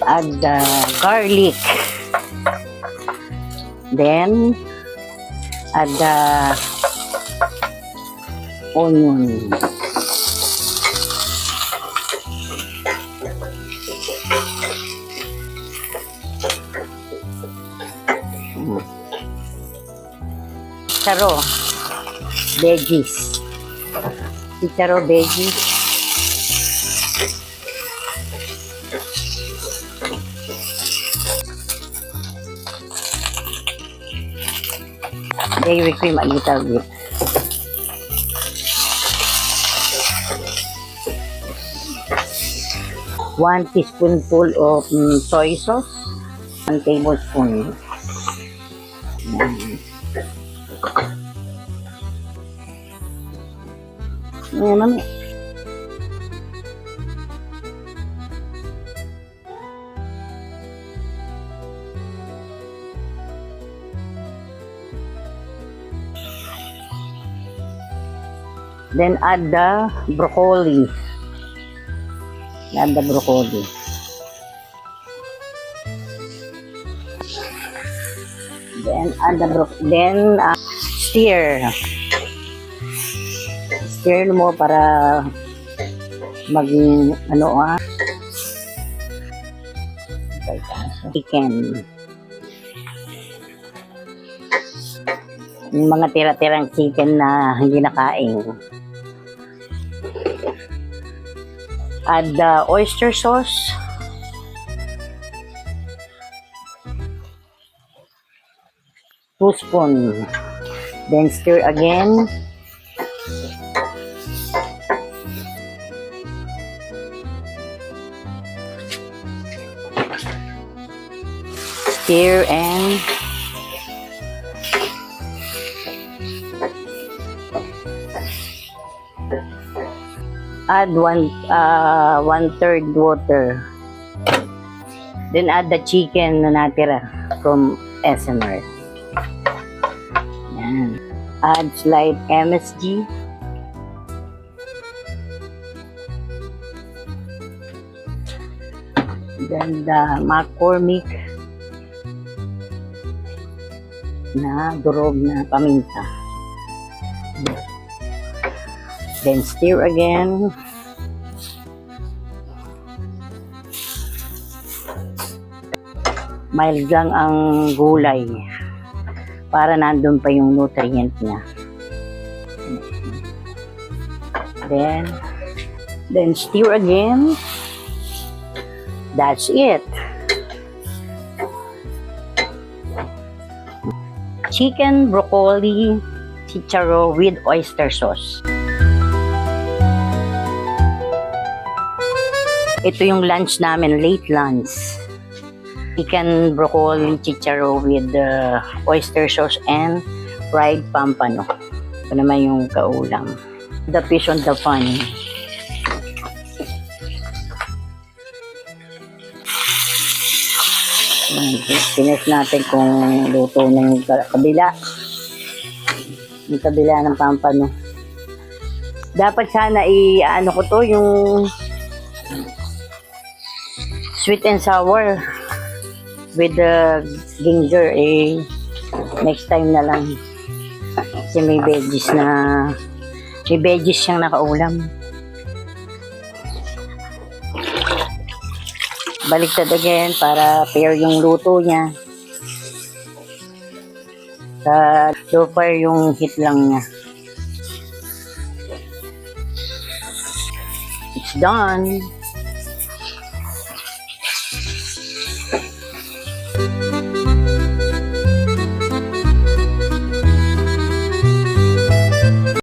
Add the garlic. Then, add the onion. Chicharo, veggies. Chicharo, veggies. Dairy cream a little bit. One teaspoonful of soy sauce. 1 tablespoon. Ayan naman. Then add the broccoli. Add the broccoli. Then add the stir. Stir mo para maging chicken. Yung mga tira-tirang chicken na hindi nakain. Add the oyster sauce. Two spoon. Then stir again. Stir and add 1/3 water. Then add the chicken na natira from SMR. Yan. Add slight MSG. Then the McCormick na durog na paminta. Then stir again. Mild lang ang gulay para nandun pa yung nutrient niya. Then stir again. That's it. Chicken, broccoli, chicharo with oyster sauce. Ito yung lunch namin, late lunch. Chicken, broccoli, chicharo with oyster sauce and fried pampano. Ito naman yung kaulam. The fish on the pan. Tinis natin kung luto na yung kabila. Yung kabila ng pampano. Dapat sana i-ano ko to, yung sweet and sour with the ginger, next time na lang. Kasi may veggies siyang nakaulam. Baliktad again para pair yung luto niya. So far yung heat lang niya. It's done.